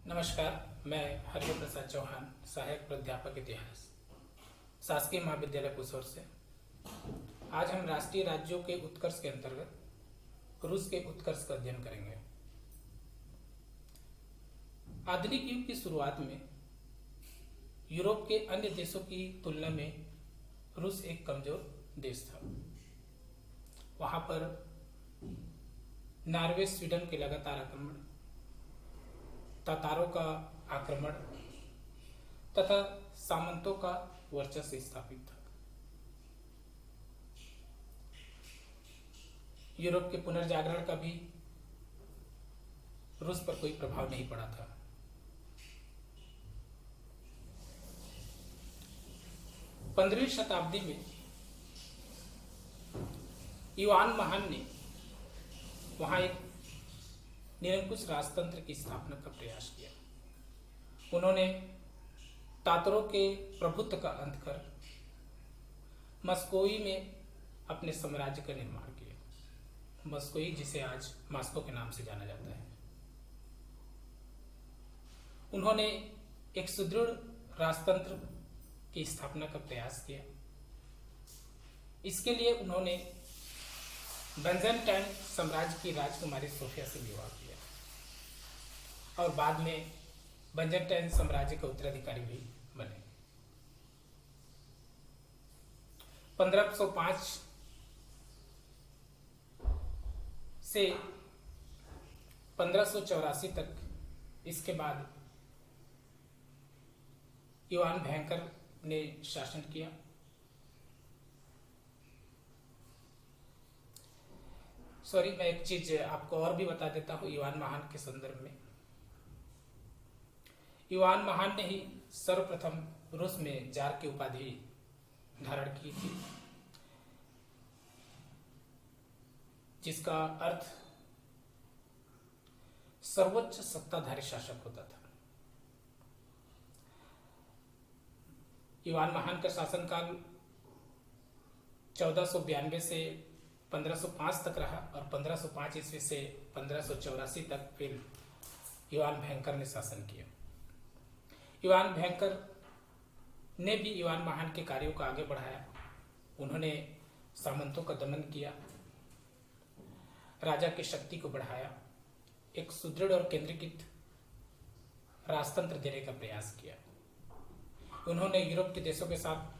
नमस्कार, मैं हरिहर प्रसाद चौहान, सहायक प्राध्यापक इतिहास, शासकीय महाविद्यालय कुसौर से। आज हम राष्ट्रीय राज्यों के उत्कर्ष के अंतर्गत रूस के उत्कर्ष का अध्ययन करेंगे। आधुनिक युग की शुरुआत में यूरोप के अन्य देशों की तुलना में रूस एक कमजोर देश था। वहां पर नॉर्वे, स्वीडन के लगातार आक्रमण, तातारों का आक्रमण तथा सामंतों का वर्चस्व स्थापित था। यूरोप के पुनर्जागरण का भी रूस पर कोई प्रभाव नहीं पड़ा था। पंद्रहवीं शताब्दी में इवान महान ने वहां एक निरंकुश राजतंत्र की स्थापना का प्रयास किया। उन्होंने तातारों के प्रभुत्व का अंत कर मस्कोवी में अपने साम्राज्य का निर्माण किया। मस्कोवी, जिसे आज मॉस्को के नाम से जाना जाता है। उन्होंने एक सुदृढ़ राजतंत्र की स्थापना का प्रयास किया। इसके लिए उन्होंने बाइजेंटाइन साम्राज्य की राजकुमारी सोफिया से विवाह किया और बाद में बाइजेंटाइन साम्राज्य के उत्तराधिकारी भी बने। 1505 से 1584 तक, इसके बाद इवान भयंकर ने शासन किया। मैं एक चीज आपको और भी बता देता हूं इवान महान के संदर्भ में। इवान महान ने ही सर्वप्रथम रूस में जार की उपाधि धारण की थी, जिसका अर्थ सर्वोच्च सत्ताधारी शासक होता था। इवान महान का शासनकाल 1492 से 1505 तक रहा और 1505 ईस्वी से 1584 तक फिर इवान भयंकर ने शासन किया। इवान भयंकर ने भी इवान महान के कार्यों को आगे बढ़ाया। उन्होंने सामंतों का दमन किया, राजा की शक्ति को बढ़ाया, एक सुदृढ़ और केंद्रीकृत राजतंत्र देने का प्रयास किया। उन्होंने यूरोप के देशों के साथ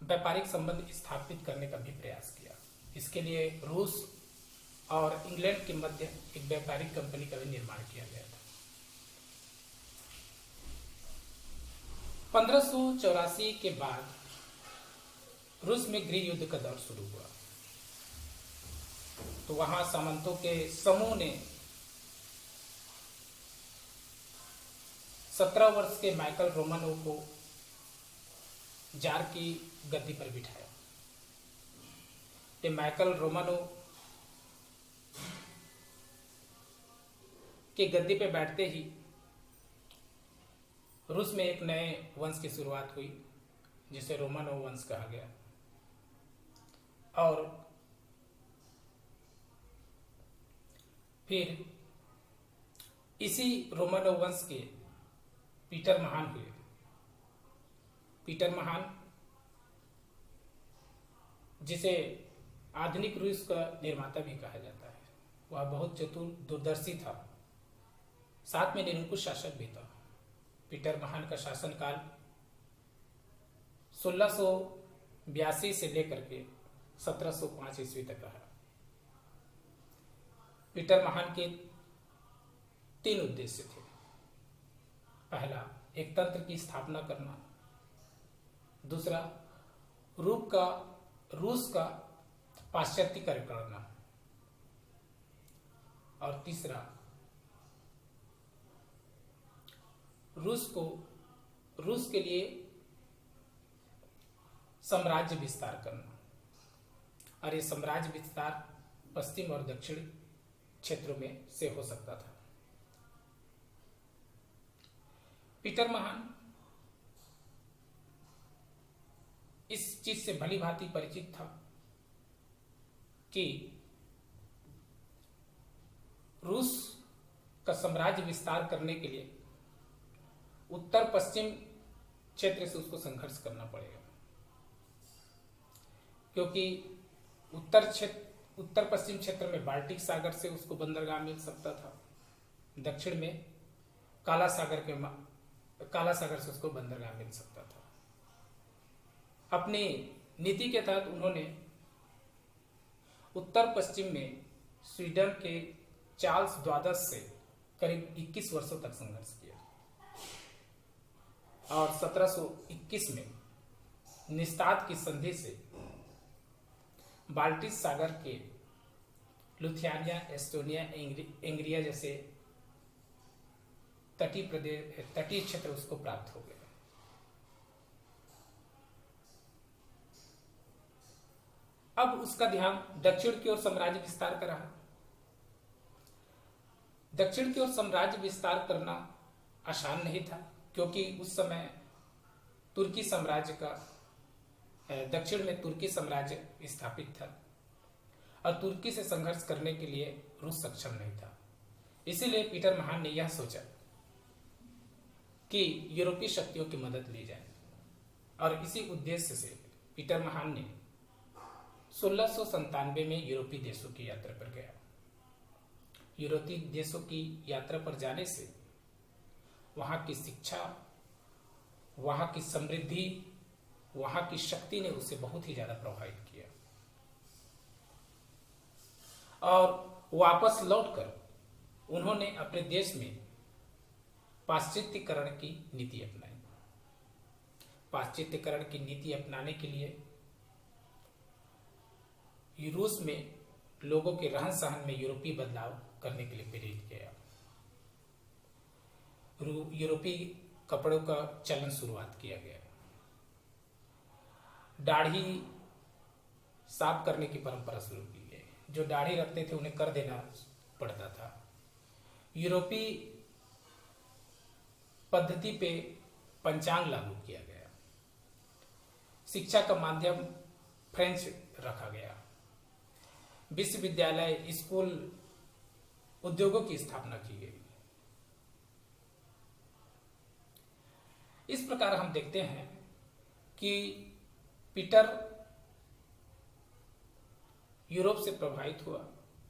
व्यापारिक संबंध स्थापित करने का भी प्रयास किया। इसके लिए रूस और इंग्लैंड के मध्य एक व्यापारिक कंपनी का भी निर्माण किया गया था। 1584 के बाद रूस में गृह युद्ध का दौर शुरू हुआ। तो वहां सामंतों के समूह ने 17 वर्ष के माइकल रोमानोव को जार की गद्दी पर बिठाया। ये माइकल रोमानोव के गद्दी पे बैठते ही रूस में एक नए वंश की शुरुआत हुई, जिसे रोमानोव वंश कहा गया। और फिर इसी रोमानोव वंश के पीटर महान हुए। पीटर महान, जिसे आधुनिक रूस का निर्माता भी कहा जाता है, वह बहुत चतुर, दूरदर्शी था, साथ में निरंकुश शासक भी था। पीटर महान का शासनकाल 1682 से लेकर के 1705 ईस्वी तक रहा। पीटर महान के 3 उद्देश्य थे। पहला, एक तंत्र की स्थापना करना। दूसरा, रूस का पाश्चात्यकरण करना। और तीसरा, रूस के लिए साम्राज्य विस्तार करना। और ये साम्राज्य विस्तार पश्चिम और दक्षिण क्षेत्रों में से हो सकता था। पीटर महान इस चीज से भली भांति परिचित था कि रूस का साम्राज्य विस्तार करने के लिए उत्तर पश्चिम क्षेत्र से उसको संघर्ष करना पड़ेगा, क्योंकि उत्तर पश्चिम क्षेत्र में बाल्टिक सागर से उसको बंदरगाह मिल सकता था, दक्षिण में काला सागर से उसको बंदरगाह मिल सकता था। अपनी नीति के तहत उन्होंने उत्तर पश्चिम में स्वीडन के चार्ल्स द्वादश से करीब 21 वर्षों तक संघर्ष किया और 1721 में निस्तात की संधि से बाल्टिक सागर के लुथियानिया, एस्टोनिया, एंग्रिया जैसे तटीय क्षेत्र उसको प्राप्त हो गए। अब उसका ध्यान दक्षिण की ओर साम्राज्य विस्तार का रहा। दक्षिण की ओर साम्राज्य विस्तार करना आसान नहीं था, क्योंकि उस समय तुर्की साम्राज्य का दक्षिण में तुर्की साम्राज्य स्थापित था और तुर्की से संघर्ष करने के लिए रूस सक्षम नहीं था। इसीलिए पीटर महान ने यह सोचा कि यूरोपीय शक्तियों की मदद ली जाए और इसी उद्देश्य से पीटर महान ने 1697 में यूरोपीय देशों की यात्रा पर गया। यूरोपीय देशों की यात्रा पर जाने से वहां की शिक्षा, वहां की समृद्धि, वहां की शक्ति ने उसे बहुत ही ज्यादा प्रभावित किया और वापस लौटकर उन्होंने अपने देश में पाश्चात्यकरण की नीति अपनाई। पाश्चात्यकरण की नीति अपनाने के लिए रूस में लोगों के रहन सहन में यूरोपीय बदलाव करने के लिए प्रेरित किया। यूरोपीय कपड़ों का चलन शुरुआत किया गया। दाढ़ी साफ करने की परंपरा शुरू की गई। जो दाढ़ी रखते थे उन्हें कर देना पड़ता था। यूरोपीय पद्धति पे पंचांग लागू किया गया। शिक्षा का माध्यम फ्रेंच रखा गया। विश्वविद्यालय, स्कूल, उद्योगों की स्थापना की गई। इस प्रकार हम देखते हैं कि पीटर यूरोप से प्रभावित हुआ,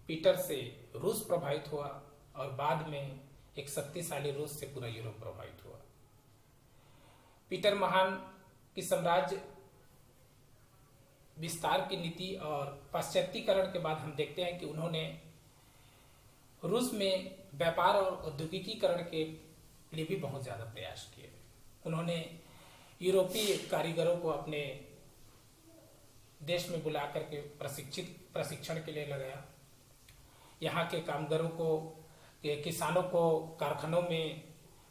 पीटर से रूस प्रभावित हुआ और बाद में एक शक्तिशाली रूस से पूरा यूरोप प्रभावित हुआ। पीटर महान की साम्राज्य विस्तार की नीति और पाश्चात्यकरण के बाद हम देखते हैं कि उन्होंने रूस में व्यापार और औद्योगिकीकरण के लिए भी बहुत ज्यादा प्रयास किए। उन्होंने यूरोपीय कारीगरों को अपने देश में बुला करके प्रशिक्षण के लिए लगाया। यहाँ के कामगारों को, किसानों को कारखानों में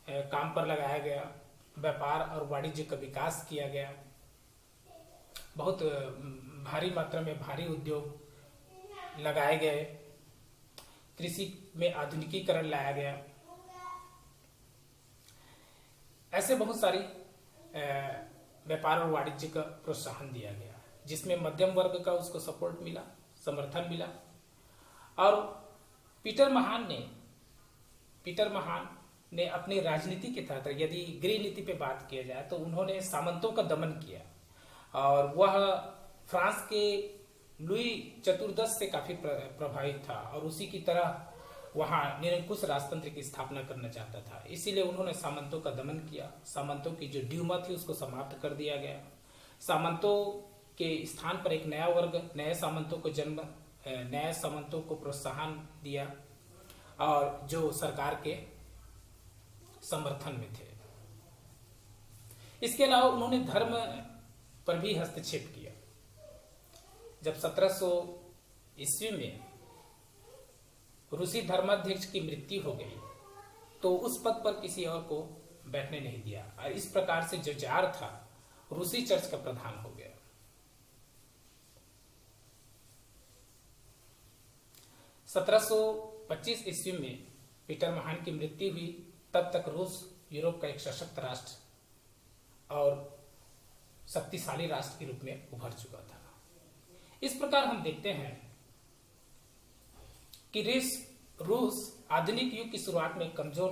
काम पर लगाया गया। व्यापार और वाणिज्य का विकास किया गया। बहुत भारी मात्रा में भारी उद्योग लगाए गए। कृषि में आधुनिकीकरण लाया गया। ऐसे बहुत सारी व्यापार और वाणिज्य का प्रोत्साहन दिया गया, जिसमें मध्यम वर्ग का उसको सपोर्ट मिला, समर्थन मिला। और पीटर महान ने अपनी राजनीति के तहत, यदि गृह नीति पे बात किया जाए तो उन्होंने सामंतों का दमन किया और वह फ्रांस के लुई चतुर्दश से काफी प्रभावित था और उसी की तरह वहां निरंकुश राजतंत्र की स्थापना करना चाहता था। इसीलिए उन्होंने सामंतों का दमन किया। सामंतों की जो ड्यूमा थी उसको समाप्त कर दिया गया। सामंतों के स्थान पर एक नया वर्ग, नए सामंतों को प्रोत्साहन दिया और जो सरकार के समर्थन में थे। इसके अलावा उन्होंने धर्म पर भी हस्तक्षेप किया। जब 1700 ईस्वी में रूसी धर्माध्यक्ष की मृत्यु हो गई तो उस पद पर किसी और को बैठने नहीं दिया और इस प्रकार से जो जार था रूसी चर्च का प्रधान हो गया। 1725 ईस्वी में पीटर महान की मृत्यु हुई। तब तक रूस यूरोप का एक सशक्त राष्ट्र और शक्तिशाली राष्ट्र के रूप में उभर चुका था। इस प्रकार हम देखते हैं कि रूस आधुनिक युग की शुरुआत में कमजोर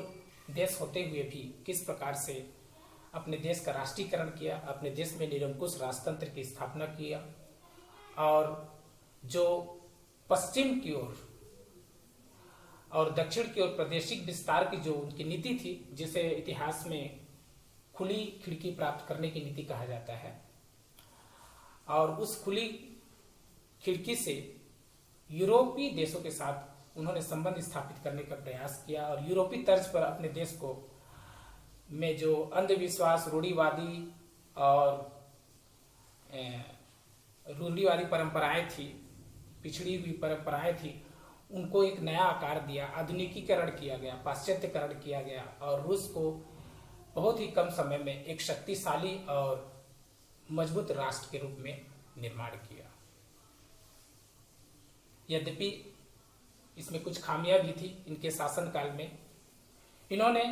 देश होते हुए भी किस प्रकार से अपने देश का राष्ट्रीयकरण किया, अपने देश में निरंकुश राजतंत्र की स्थापना किया, और जो पश्चिम की ओर और दक्षिण की ओर प्रादेशिक विस्तार की जो उनकी नीति थी, जिसे इतिहास में खुली खिड़की प्राप्त करने की नीति कहा जाता है, और उस खुली खिड़की से यूरोपीय देशों के साथ उन्होंने संबंध स्थापित करने का प्रयास किया, और यूरोपीय तर्ज पर अपने देश को में जो अंधविश्वास, रूढ़िवादी परंपराएं थी, पिछड़ी हुई परंपराएं थी, उनको एक नया आकार दिया, आधुनिकीकरण किया गया, पाश्चात्यकरण किया गया, और रूस को बहुत ही कम समय में एक शक्तिशाली और मजबूत राष्ट्र के रूप में निर्माण किया। यद्यपि इसमें कुछ खामियां भी थी इनके शासनकाल में। इन्होंने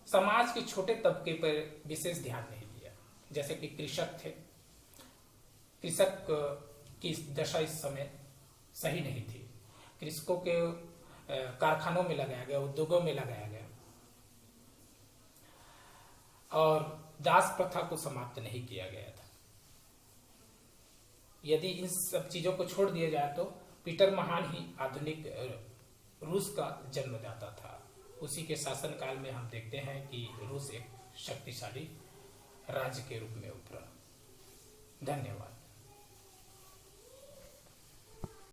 समाज के छोटे तबके पर विशेष ध्यान नहीं दिया, जैसे कि कृषक थे। कृषक की दशा इस समय सही नहीं थी। कृषकों के कारखानों में लगाया गया, उद्योगों में लगाया गया, और दास प्रथा को समाप्त नहीं किया गया था। यदि इन सब चीजों को छोड़ दिया जाए तो पीटर महान ही आधुनिक रूस का जन्मदाता था। उसी के शासनकाल में हम देखते हैं कि रूस एक शक्तिशाली राज्य के रूप में उभरा। धन्यवाद।